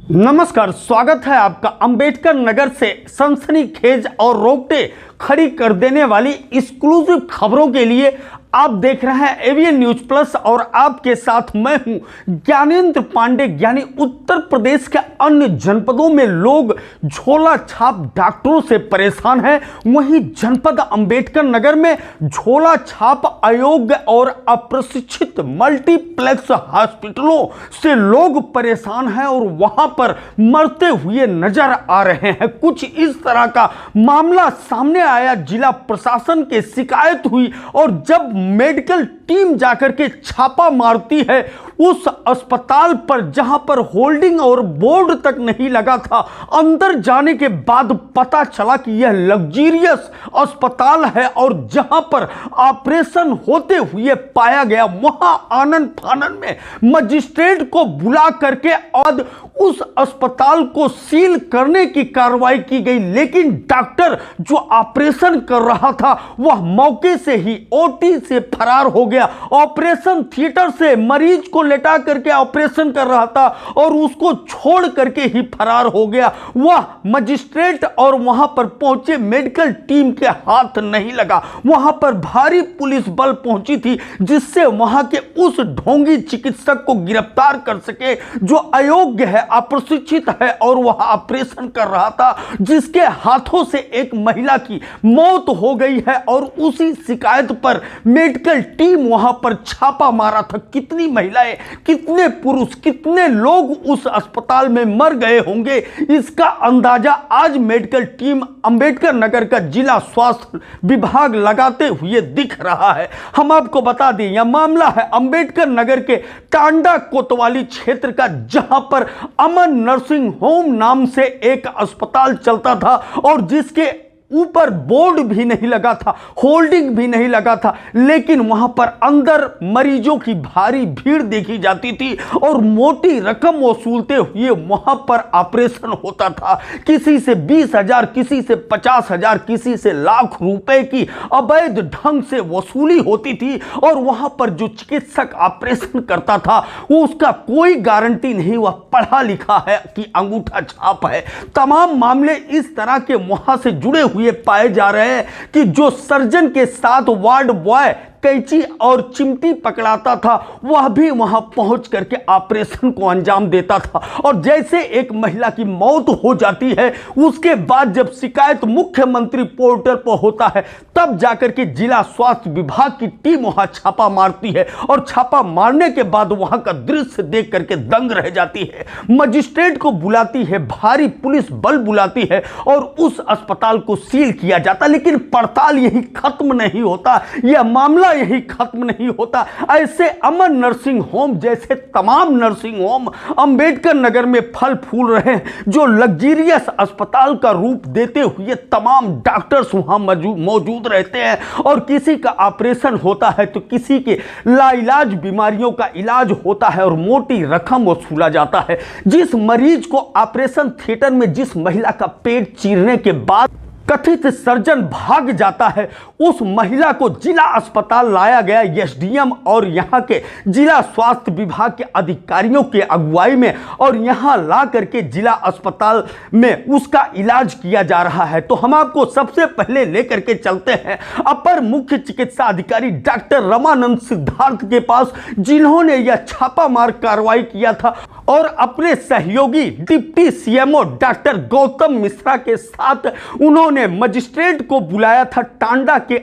नमस्कार, स्वागत है आपका अंबेडकर नगर से सनसनीखेज और रोंगटे खड़ी कर देने वाली एक्सक्लूसिव खबरों के लिए आप देख रहे हैं एवीएन न्यूज प्लस और आपके साथ मैं हूं ज्ञानेंद्र पांडे। यानी उत्तर प्रदेश के अन्य जनपदों में लोग झोला छाप डॉक्टरों से परेशान हैं, वहीं जनपद अंबेडकर नगर में झोला छाप अयोग्य और अप्रशिक्षित मल्टीप्लेक्स हॉस्पिटलों से लोग परेशान हैं और वहां पर मरते हुए नजर आ रहे हैं। कुछ इस तरह का मामला सामने आया, जिला प्रशासन के शिकायत हुई और जब मेडिकल टीम जाकर के छापा मारती है उस अस्पताल पर जहां पर होल्डिंग और बोर्ड तक नहीं लगा था, अंदर जाने के बाद पता चला कि यह लग्जरियस अस्पताल है और जहां पर ऑपरेशन होते हुए पाया गया, वहां आनन फानन में मजिस्ट्रेट को बुला करके और उस अस्पताल को सील करने की कार्रवाई की गई। लेकिन डॉक्टर जो ऑपरेशन कर रहा था वह मौके से ही ओटी से फरार हो गया। ऑपरेशन थिएटर से मरीज को लेटा करके ऑपरेशन कर रहा था और उसको छोड़ करके ही फरार हो गया। वह मजिस्ट्रेट और वहां पर पहुंचे मेडिकल टीम के हाथ नहीं लगा। वहां पर भारी पुलिस बल पहुंची थी जिससे वहां के उस ढोंगी चिकित्सक को गिरफ्तार कर सके जो अयोग्य है, अप्रशिक्षित है और वह ऑपरेशन कर रहा था, जिसके हाथों से एक महिला की मौत हो गई है। और उसी शिकायत पर मेडिकल टीम वहां पर छापा मारा था। कितनी महिलाएं, कितने पुरुष, कितने लोग उस अस्पताल में मर गए होंगे, इसका अंदाजा आज मेडिकल टीम अंबेडकर नगर का जिला स्वास्थ्य विभाग लगाते हुए दिख रहा है। हम आपको बता दें, यह मामला है अंबेडकर नगर के टांडा कोतवाली क्षेत्र का, जहां पर अमन नर्सिंग होम नाम से एक अस्पताल चलता था और जिसके ऊपर बोर्ड भी नहीं लगा था, होल्डिंग भी नहीं लगा था, लेकिन वहां पर अंदर मरीजों की भारी भीड़ देखी जाती थी और मोटी रकम वसूलते हुए वहां पर ऑपरेशन होता था। किसी से 20,000, किसी से 50,000, किसी से लाख रुपए की अवैध ढंग से वसूली होती थी और वहां पर जो चिकित्सक ऑपरेशन करता था वो उसका कोई गारंटी नहीं, वह पढ़ा लिखा है कि अंगूठा छाप है। तमाम मामले इस तरह के वहां से जुड़े हुए पाए जा रहे हैं कि जो सर्जन के साथ वार्ड बॉय कैंची और चिमटी पकड़ाता था वह भी वहां पहुंच करके ऑपरेशन को अंजाम देता था। और जैसे एक महिला की मौत हो जाती है उसके बाद जब शिकायत मुख्यमंत्री पोर्टल पर होता है तब जाकर के जिला स्वास्थ्य विभाग की टीम वहां छापा मारती है और छापा मारने के बाद वहां का दृश्य देख करके दंग रह जाती है। मजिस्ट्रेट को बुलाती है, भारी पुलिस बल बुलाती है और उस अस्पताल को सील किया जाता। लेकिन पड़ताल यही खत्म नहीं होता, यह मामला यही खत्म नहीं होता। ऐसे अमन नर्सिंग होम जैसे तमाम नर्सिंग होम अंबेडकर नगर में फल फूल रहे हैं, जो लग्जरियस अस्पताल का रूप देते हुए तमाम डॉक्टर्स वहां मौजूद रहते हैं और किसी का ऑपरेशन होता है तो किसी के लाइलाज बीमारियों का इलाज होता है और मोटी रकम वसूला जाता है। जिस मरीज को ऑपरेशन थिएटर में जिस महिला का पेट चीरने के बाद कथित सर्जन भाग जाता है, उस महिला को जिला अस्पताल लाया गया एसडीएम और यहां के जिला स्वास्थ्य विभाग के अधिकारियों के अगुवाई में और यहां ला करके जिला अस्पताल में उसका इलाज किया जा रहा है। तो हम आपको सबसे पहले लेकर के चलते हैं अपर मुख्य चिकित्सा अधिकारी डॉक्टर रमानंद सिद्धार्थ के पास, जिन्होंने यह छापामार कार्रवाई किया था और अपने सहयोगी deputy CMO doctor Gautam Mishra के साथ उन्होंने मजिस्ट्रेट को बुलाया था। टांडा के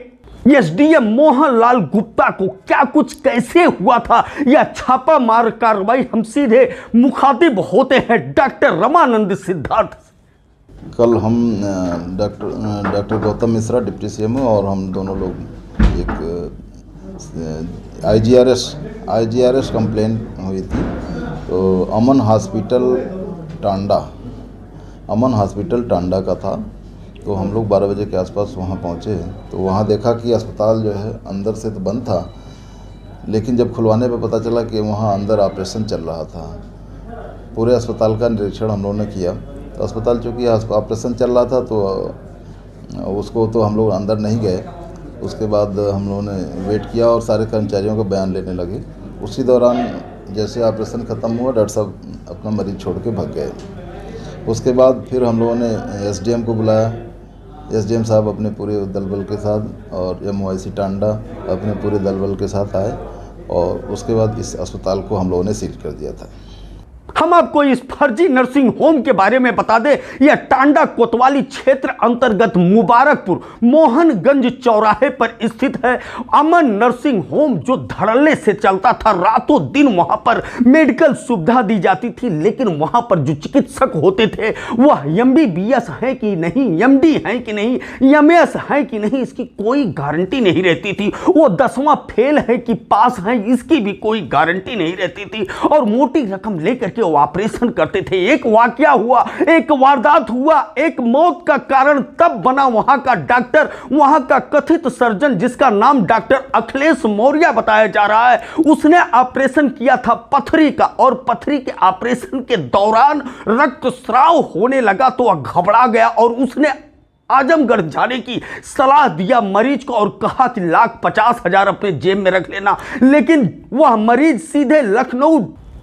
एसडीएम मोहनलाल गुप्ता को क्या कुछ कैसे हुआ था यह छापामार कार्रवाई, हम सीधे मुखातिब होते हैं डॉक्टर रमानंद सिद्धार्थ। कल हम doctor Gautam Mishra deputy CMO और हम दोनों लोग एक आईजीआरएस कंप्लेंट हुई थी। तो अमन हॉस्पिटल टांडा का था। तो हम लोग 12 बजे के आसपास वहाँ पहुँचे तो वहाँ देखा कि अस्पताल जो है अंदर से तो बंद था, लेकिन जब खुलवाने पे पता चला कि वहाँ अंदर ऑपरेशन चल रहा था। पूरे अस्पताल का निरीक्षण हम लोगों ने किया तो अस्पताल चूँकि ऑपरेशन चल रहा था तो उसको तो हम लोग अंदर नहीं गए। उसके बाद हम लोगों ने वेट किया और सारे कर्मचारियों का बयान लेने लगे। उसी दौरान जैसे ऑपरेशन ख़त्म हुआ डॉक्टर साहब अपना मरीज़ छोड़ के भाग गए। उसके बाद फिर हम लोगों ने एसडीएम को बुलाया। एसडीएम साहब अपने पूरे दल बल के साथ और MOIC टांडा अपने पूरे दल बल के साथ आए और उसके बाद इस अस्पताल को हम लोगों ने सील कर दिया था। हम आपको इस फर्जी नर्सिंग होम के बारे में बता दें। यह टांडा कोतवाली क्षेत्र अंतर्गत मुबारकपुर मोहनगंज चौराहे पर स्थित है। अमन नर्सिंग होम जो धड़ल्ले से चलता था। रातों दिन वहां पर मेडिकल सुविधा दी जाती थी, लेकिन वहां पर जो चिकित्सक होते थे वह MBBS हैं कि नहीं, MD हैं कि नहीं, MS हैं कि नहीं, इसकी कोई गारंटी नहीं रहती थी। वो 10वां फेल है कि पास है, इसकी भी कोई गारंटी नहीं रहती थी। और मोटी रकम लेकर के ऑपरेशन करते थे। एक वाकया हुआ, एक वारदात हुआ, एक मौत का कारण तब बना वहां का डॉक्टर, वहां का कथित सर्जन जिसका नाम डॉक्टर अखिलेश मौर्य बताया जा रहा है। उसने ऑपरेशन किया था पथरी का और पथरी के ऑपरेशन के दौरान रक्तस्राव होने लगा तो वह घबरा गया और उसने आजमगढ़ जाने की सलाह दिया मरीज को और कहा कि 1,50,000 अपने जेब में रख लेना। लेकिन वह मरीज सीधे लखनऊ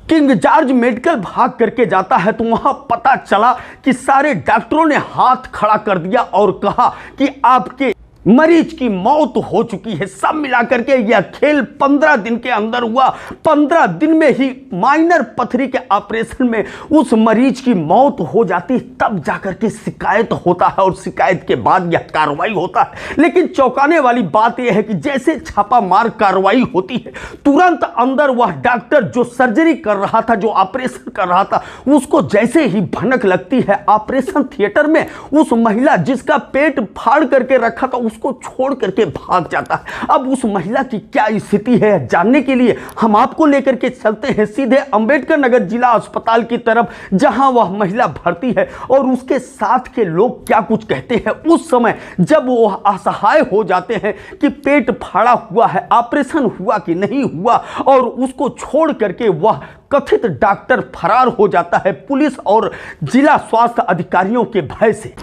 किंग जॉर्ज मेडिकल भाग करके जाता है तो वहां पता चला कि सारे डॉक्टरों ने हाथ खड़ा कर दिया और कहा कि आपके मरीज की मौत हो चुकी है। सब मिलाकर के यह खेल 15 दिन के अंदर हुआ। 15 दिन में ही माइनर पथरी के ऑपरेशन में उस मरीज की मौत हो जाती, तब जाकर के शिकायत होता है और शिकायत के बाद यह कार्रवाई होता है। लेकिन चौंकाने वाली बात यह है कि जैसे छापामार कार्रवाई होती है, तुरंत अंदर वह डॉक्टर जो सर्जरी कर रहा था, जो ऑपरेशन कर रहा था, उसको जैसे ही भनक लगती है ऑपरेशन थिएटर में, उस महिला जिसका पेट फाड़ करके रखा था उसको छोड़ करके भाग जाता है। अब उस महिला की क्या स्थिति है जानने के लिए हम आपको लेकर के चलते हैं सीधे अंबेडकर नगर जिला अस्पताल की तरफ, जहां वह महिला भर्ती है और उसके साथ के लोग क्या कुछ कहते हैं उस समय जब वो असहाय हो जाते हैं कि पेट फाड़ा हुआ है, ऑपरेशन हुआ कि नहीं हुआ, और उसको छोड़ करके वह कथित डॉक्टर फरार हो जाता है पुलिस और जिला स्वास्थ्य अधिकारियों के भय से।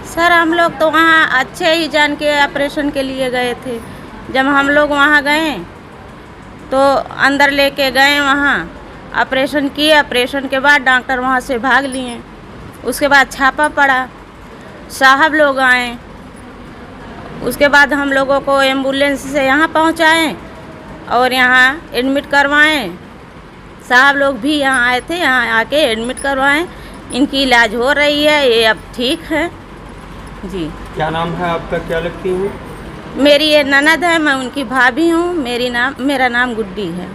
सर हम लोग तो वहाँ अच्छे ही जान के ऑपरेशन के लिए गए थे। जब हम लोग वहाँ गए तो अंदर लेके गए, वहाँ ऑपरेशन किए। ऑपरेशन के बाद डॉक्टर वहाँ से भाग लिए। उसके बाद छापा पड़ा, साहब लोग आए। उसके बाद हम लोगों को एम्बुलेंस से यहाँ पहुँचाएँ और यहाँ एडमिट करवाएँ। साहब लोग भी यहाँ आए थे, यहाँ आके एडमिट करवाएँ। इनकी इलाज हो रही है, ये अब ठीक है जी। क्या नाम है आपका, क्या लगती है? मेरी ये ननद है, मैं उनकी भाभी हूँ। मेरा नाम गुड्डी है।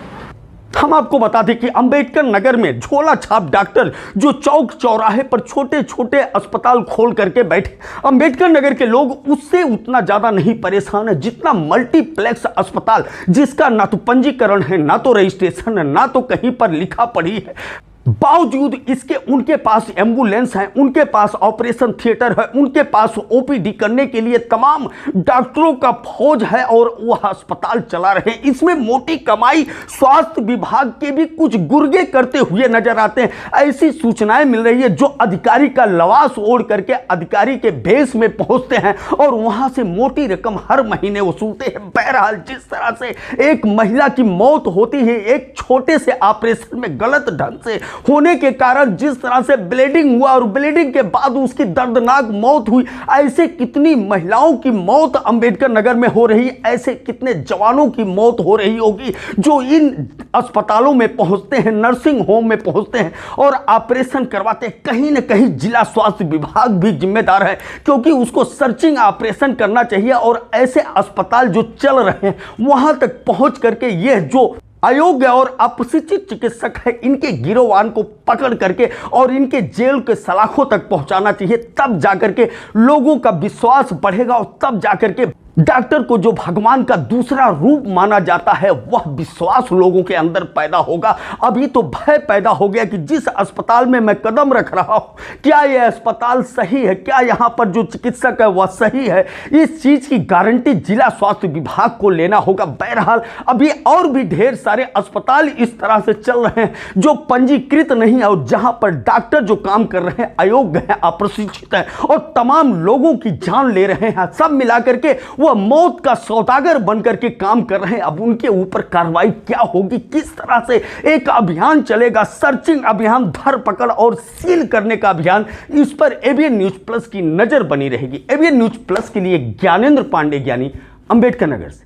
हम आपको बता दें कि अंबेडकर नगर में झोला छाप डॉक्टर जो चौक चौराहे पर छोटे छोटे अस्पताल खोल करके बैठे, अंबेडकर नगर के लोग उससे उतना ज्यादा नहीं परेशान है जितना मल्टीप्लेक्स अस्पताल, जिसका ना तो पंजीकरण है, ना तो रजिस्ट्रेशन है, ना तो कहीं पर लिखा पढ़ी है। बावजूद इसके उनके पास एम्बुलेंस है, उनके पास ऑपरेशन थिएटर है, उनके पास OPD करने के लिए तमाम डॉक्टरों का फौज है और वह अस्पताल चला रहे हैं। इसमें मोटी कमाई स्वास्थ्य विभाग के भी कुछ गुर्गे करते हुए नजर आते हैं। ऐसी सूचनाएं मिल रही है जो अधिकारी का लवास ओढ़ करके अधिकारी के भेष में पहुंचते हैं और वहां से मोटी रकम हर महीने वसूलते हैं। बहरहाल जिस तरह से एक महिला की मौत होती है एक छोटे से ऑपरेशन में गलत ढंग से होने के कारण, जिस तरह से ब्लीडिंग हुआ और ब्लीडिंग के बाद उसकी दर्दनाक मौत हुई, ऐसे कितनी महिलाओं की मौत अंबेडकर नगर में हो रही, ऐसे कितने जवानों की मौत हो रही होगी जो इन अस्पतालों में पहुंचते हैं, नर्सिंग होम में पहुंचते हैं और ऑपरेशन करवाते हैं। कहीं ना कहीं जिला स्वास्थ्य विभाग भी जिम्मेदार है, क्योंकि उसको सर्चिंग ऑपरेशन करना चाहिए और ऐसे अस्पताल जो चल रहे हैं वहां तक पहुंच करके यह जो अयोग्य और अप्रशिक्षित चिकित्सक है इनके गिरोवान को पकड़ करके और इनके जेल के सलाखों तक पहुंचाना चाहिए। तब जाकर के लोगों का विश्वास बढ़ेगा और तब जाकर के डॉक्टर को जो भगवान का दूसरा रूप माना जाता है वह विश्वास लोगों के अंदर पैदा होगा। अभी तो भय पैदा हो गया कि जिस अस्पताल में मैं कदम रख रहा हूं, क्या यह अस्पताल सही है, क्या यहां पर जो चिकित्सक है वह सही है, इस चीज की गारंटी जिला स्वास्थ्य विभाग को लेना होगा। बहरहाल अभी और भी ढेर सारे अस्पताल इस तरह से चल रहे हैं जो पंजीकृत नहीं है और जहां पर डॉक्टर जो काम कर रहे हैं अयोग्य है, अप्रशिक्षित है और तमाम लोगों की जान ले रहे हैं। सब मिलाकर के वह मौत का सौदागर बनकर के काम कर रहे हैं। अब उनके ऊपर कार्रवाई क्या होगी, किस तरह से एक अभियान चलेगा, सर्चिंग अभियान, धरपकड़ और सील करने का अभियान, इस पर एबीएन न्यूज प्लस की नजर बनी रहेगी। एबीएन न्यूज प्लस के लिए ज्ञानेंद्र पांडे, ज्ञानी, अंबेडकर नगर से।